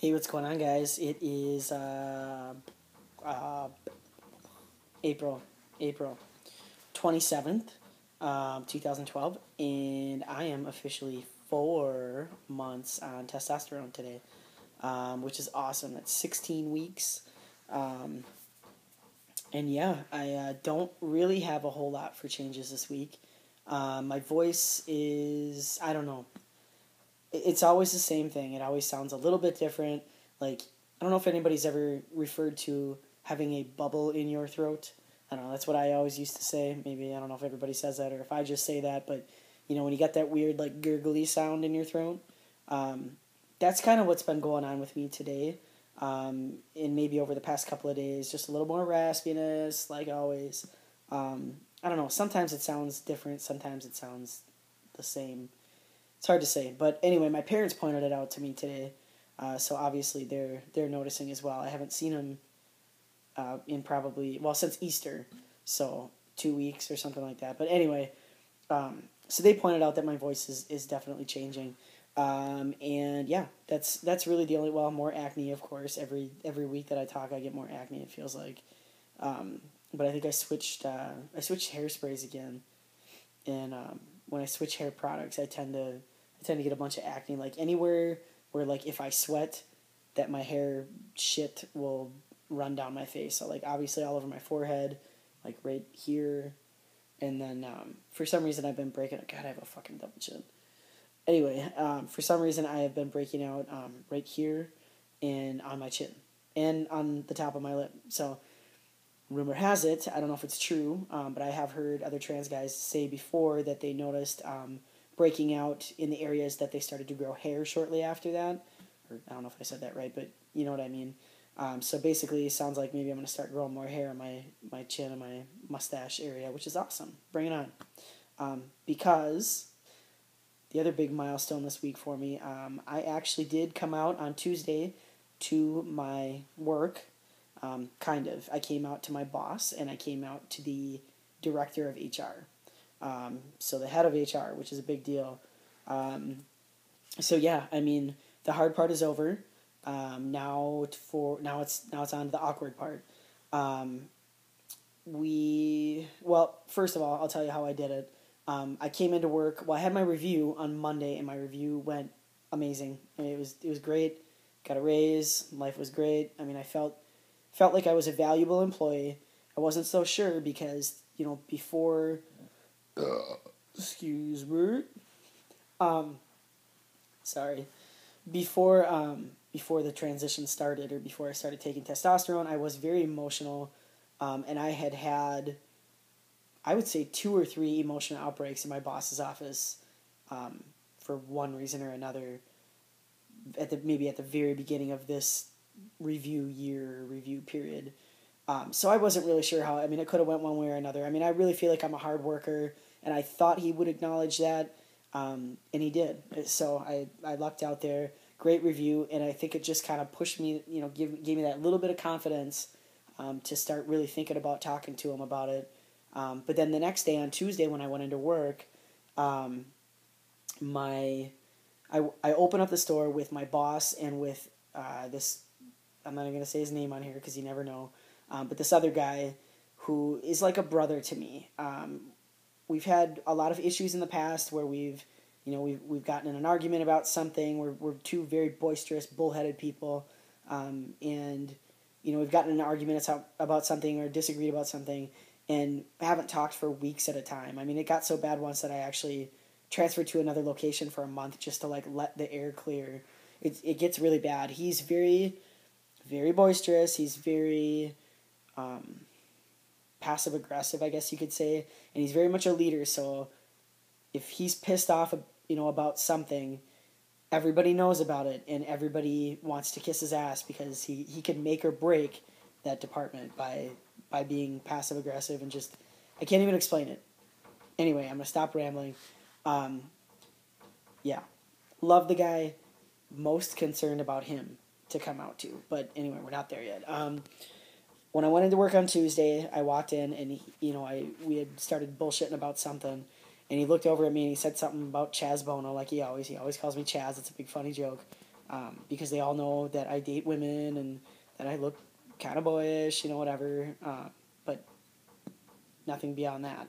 Hey, what's going on, guys? It is uh, April April 27th, 2012, and I am officially 4 months on testosterone today, which is awesome. That's 16 weeks, um, and yeah, I don't really have a whole lot for changes this week. My voice is, I don't know, it's always the same thing. It always sounds a little bit different. Like, I don't know if anybody's ever referred to having a bubble in your throat. I don't know, that's what I always used to say. Maybe, I don't know if everybody says that or if I just say that, but, when you got that weird, like, gurgly sound in your throat, um, that's kind of what's been going on with me today. And maybe over the past couple of days, just a little more raspiness, like always. I don't know, sometimes it sounds different, sometimes it sounds the same. It's hard to say, but anyway, my parents pointed it out to me today, so obviously they're noticing as well. I haven't seen them in probably since Easter, so 2 weeks or something like that. But anyway, so they pointed out that my voice is definitely changing, and yeah, that's really the only more acne, of course. Every week that I talk, I get more acne. It feels like, but I think I switched hairsprays again, and when I switch hair products, I tend to get a bunch of acne, like anywhere where, like, if I sweat, that my hair shit will run down my face. So, like, obviously all over my forehead, like right here, and then for some reason I've been breaking. God, I have a fucking double chin. Anyway, for some reason I have been breaking out right here, and on my chin, and on the top of my lip. So, rumor has it, I don't know if it's true, but I have heard other trans guys say before that they noticed breaking out in the areas that they started to grow hair shortly after that. Or I don't know if I said that right, but you know what I mean. So basically, it sounds like maybe I'm going to start growing more hair on my chin and my mustache area, which is awesome. Bring it on. Because the other big milestone this week for me, I actually did come out on Tuesday to my work. Kind of. I came out to my boss, and I came out to the director of HR. So the head of HR, which is a big deal. So yeah, I mean, the hard part is over. Now it's on to the awkward part. First of all, I'll tell you how I did it. I came into work. Well, I had my review on Monday, and my review went amazing. I mean, it was great. Got a raise. Life was great. I mean, I felt like I was a valuable employee. I wasn't so sure because before. Excuse me. Um, Sorry. Before the transition started, or before I started taking testosterone, I was very emotional, and I had, I would say, 2 or 3 emotional outbreaks in my boss's office, for one reason or another. Maybe at the very beginning of this review period. So I wasn't really sure how. I mean, it could have went one way or another. I mean, I really feel like I'm a hard worker, and I thought he would acknowledge that, and he did. So I lucked out there. Great review, and I think it just kind of pushed me, gave me that little bit of confidence, to start really thinking about talking to him about it. But then the next day, on Tuesday, when I went into work, my I opened up the store with my boss and with this. I'm not even gonna say his name on here because you never know. But this other guy, who is like a brother to me. We've had a lot of issues in the past where we've gotten in an argument about something. We're two very boisterous, bullheaded people, and we've gotten in an argument about something or disagreed about something, and haven't talked for weeks at a time. I mean, it got so bad once that I actually transferred to another location for a month just to, like, let the air clear. It gets really bad. He's very, very boisterous. He's very passive aggressive, I guess you could say, and he's very much a leader. So if he's pissed off, about something, everybody knows about it, and everybody wants to kiss his ass because he can make or break that department by being passive aggressive, and just, I can't even explain it. Anyway, I'm gonna stop rambling. Yeah, love the guy. Most concerned about him to come out to, but anyway, we're not there yet. When I went into work on Tuesday, I walked in, and we had started bullshitting about something, and he looked over at me and he said something about Chaz Bono, like he always calls me Chaz. It's a big funny joke. because they all know that I date women and that I look kind of boyish, whatever. But nothing beyond that.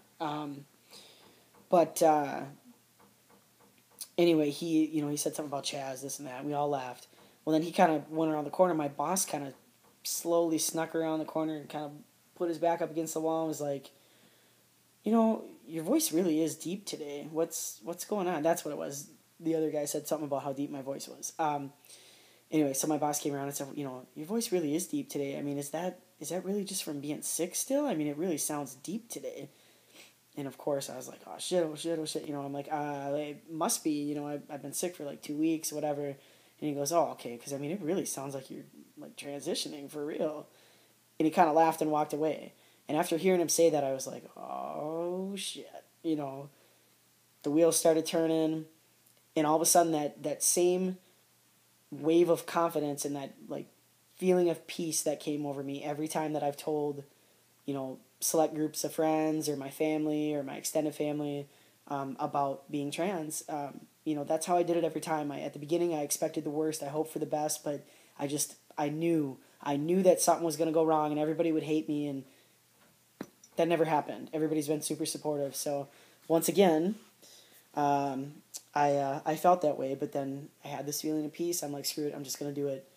But anyway, he said something about Chaz, this and that. And we all laughed. Well, then he kind of went around the corner. My boss kind of slowly snuck around the corner and kind of put his back up against the wall and was like, your voice really is deep today. What's going on? That's what it was. The other guy said something about how deep my voice was. Anyway, so my boss came around and said, your voice really is deep today. I mean, is that really just from being sick still? I mean, it really sounds deep today. And of course, I was like, oh shit. I'm like, it must be. I've been sick for like 2 weeks, whatever. And he goes, oh, okay, because I mean, it really sounds like you're like transitioning for real. And he kind of laughed and walked away. And after hearing him say that, I was like, oh shit. The wheels started turning, and all of a sudden that same wave of confidence and that like feeling of peace that came over me every time that I've told, select groups of friends or my family or my extended family about being trans. That's how I did it every time. At the beginning, I expected the worst. I hoped for the best, but I knew that something was going to go wrong and everybody would hate me, and that never happened. Everybody's been super supportive. So once again, I felt that way, but then I had this feeling of peace. I'm like, screw it, I'm just going to do it.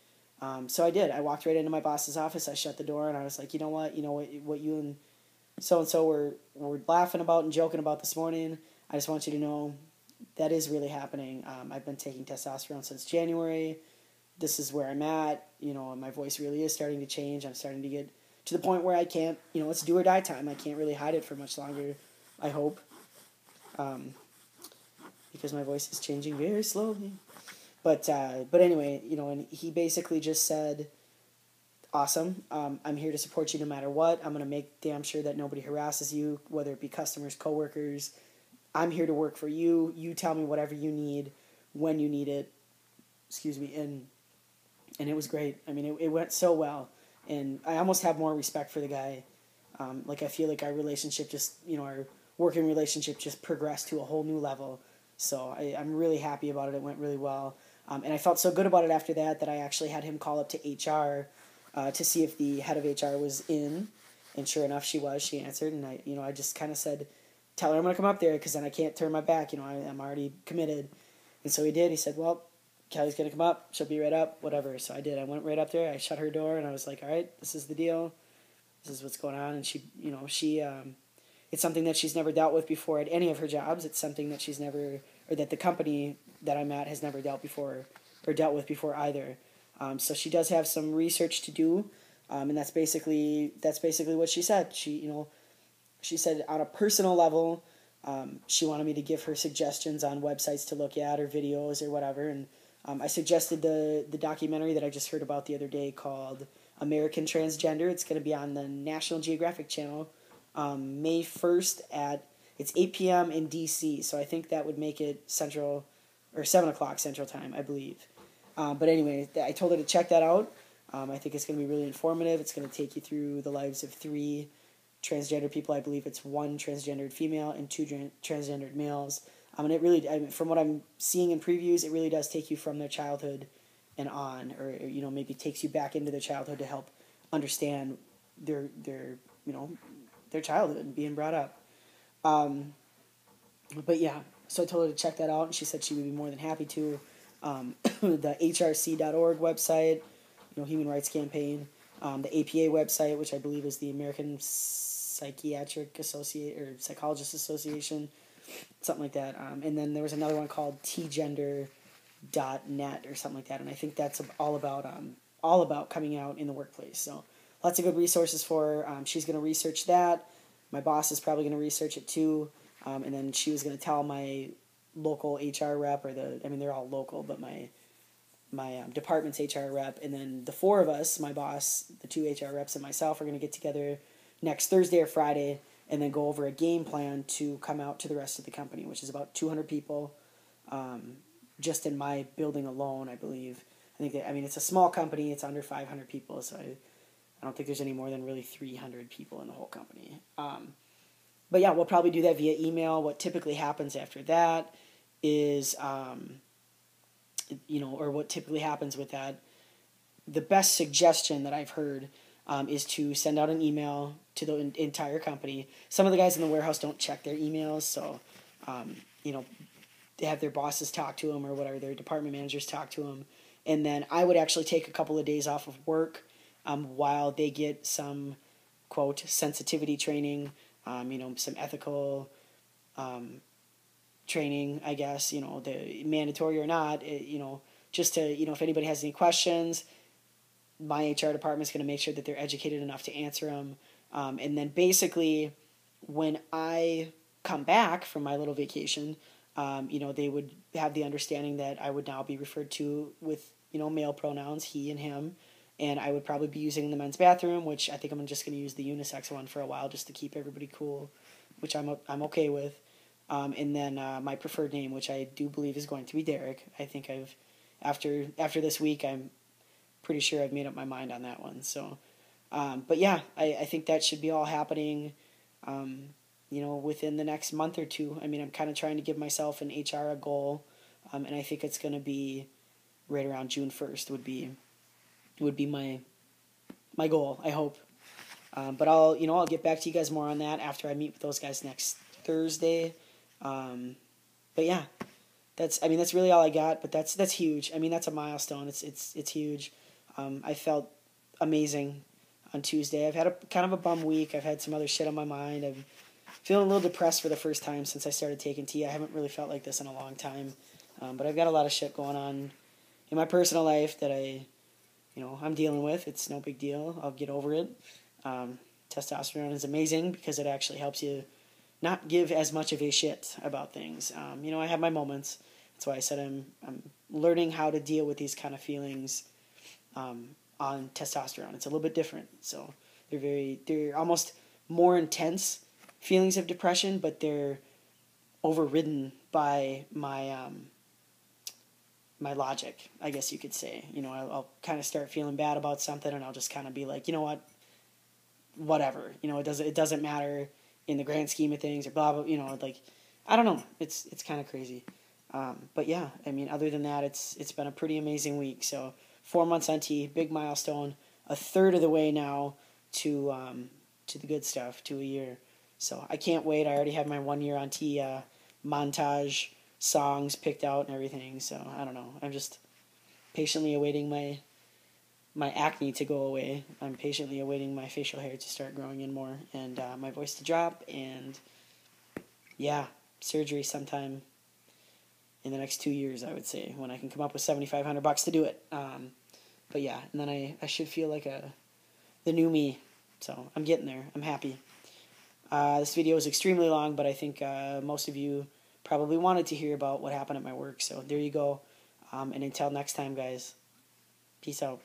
So I did. I walked right into my boss's office. I shut the door and I was like, you know what you and so were laughing about and joking about this morning. I just want you to know that is really happening. I've been taking testosterone since January. This is where I'm at. My voice really is starting to change. I'm starting to get to the point where I can't, it's do or die time. I can't really hide it for much longer, I hope. Because my voice is changing very slowly. But anyway, and he basically just said, awesome, I'm here to support you no matter what. I'm going to make damn sure that nobody harasses you, whether it be customers, coworkers. I'm here to work for you. You tell me whatever you need when you need it. Excuse me. And it was great. I mean, it went so well. And I almost have more respect for the guy. I feel like our relationship our working relationship just progressed to a whole new level. So I'm really happy about it. It went really well. And I felt so good about it after that I actually had him call up to HR to see if the head of HR was in. And sure enough, she was. She answered. And I just kind of said, tell her I'm going to come up there because then I can't turn my back. I'm already committed. And so he did. He said, well, Kelly's going to come up. She'll be right up, whatever. So I did. I went right up there. I shut her door and I was like, all right, this is the deal. This is what's going on. And she it's something that she's never dealt with before at any of her jobs. It's something that she's never, or that the company that I'm at has never dealt with before either. So she does have some research to do. And that's basically what she said. She said on a personal level, she wanted me to give her suggestions on websites to look at or videos or whatever. And I suggested the documentary that I just heard about the other day called American Transgender. It's going to be on the National Geographic Channel May 1st it's 8 p.m. in D.C., so I think that would make it Central, or 7 o'clock Central Time, I believe. But anyway, I told her to check that out. I think it's going to be really informative. It's going to take you through the lives of 3 transgender people. I believe it's 1 transgendered female and 2 transgendered males. And it really, from what I'm seeing in previews, it really does take you from their childhood and on, or maybe takes you back into their childhood to help understand their childhood and being brought up. But yeah, so I told her to check that out, and she said she would be more than happy to. The hrc.org website, Human Rights Campaign, the APA website, which I believe is the American Psychiatric Psychologist Association, something like that. And then there was another one called tgender.net or something like that, and I think that's all about coming out in the workplace. So lots of good resources for her. She's going to research that. My boss is probably going to research it too. And then she was going to tell my local HR rep, they're all local, but my department's HR rep, and then the 4 of us, my boss, the 2 HR reps, and myself, are going to get together next Thursday or Friday and then go over a game plan to come out to the rest of the company, which is about 200 people, just in my building alone, I believe. It's a small company. It's under 500 people, so I don't think there's any more than really 300 people in the whole company. But yeah, we'll probably do that via email. What typically happens after that is or what typically happens with that, the best suggestion that I've heard is to send out an email to the entire company. Some of the guys in the warehouse don't check their emails, so, they have their bosses talk to them or whatever, their department managers talk to them. And then I would actually take a couple of days off of work while they get some, quote, sensitivity training, some ethical training, I guess, the mandatory or not, just to, if anybody has any questions, my HR department is going to make sure that they're educated enough to answer them. And then basically when I come back from my little vacation, they would have the understanding that I would now be referred to with, male pronouns, he and him. And I would probably be using the men's bathroom, which I think I'm just going to use the unisex one for a while just to keep everybody cool, which I'm okay with. And then my preferred name, which I do believe is going to be Derek. I think after this week, I'm pretty sure I've made up my mind on that one. So, but yeah, I think that should be all happening, within the next month or two. I mean, I'm kind of trying to give myself an HR a goal, and I think it's going to be right around June 1st would be my goal, I hope. But I'll get back to you guys more on that after I meet with those guys next Thursday. But yeah, that's really all I got, but that's huge. I mean, that's a milestone. It's huge. I felt amazing on Tuesday. I've had a kind of a bum week. I've had some other shit on my mind. I'm feeling a little depressed for the first time since I started taking tea. I haven't really felt like this in a long time. But I've got a lot of shit going on in my personal life that I'm dealing with. It's no big deal. I'll get over it. Testosterone is amazing because it actually helps you not give as much of a shit about things. I have my moments. That's why I said I'm learning how to deal with these kind of feelings on testosterone. It's a little bit different. So they're almost more intense feelings of depression, but they're overridden by my my logic, I guess you could say. I'll kind of start feeling bad about something, and I'll just kind of be like, you know what, whatever. It doesn't matter in the grand scheme of things, or blah blah. I don't know. It's kind of crazy. But yeah, I mean, other than that, it's been a pretty amazing week. So 4 months on T, big milestone. A third of the way now to the good stuff, to a year. So I can't wait. I already have my 1 year on T montage songs picked out and everything. So I don't know. I'm just patiently awaiting my acne to go away. I'm patiently awaiting my facial hair to start growing in more, and my voice to drop, and yeah, surgery sometime in the next 2 years, I would say, when I can come up with $7,500 to do it. But yeah, and then I should feel like the new me. So I'm getting there. I'm happy. This video is extremely long, but I think most of you probably wanted to hear about what happened at my work. So there you go. And until next time, guys, peace out.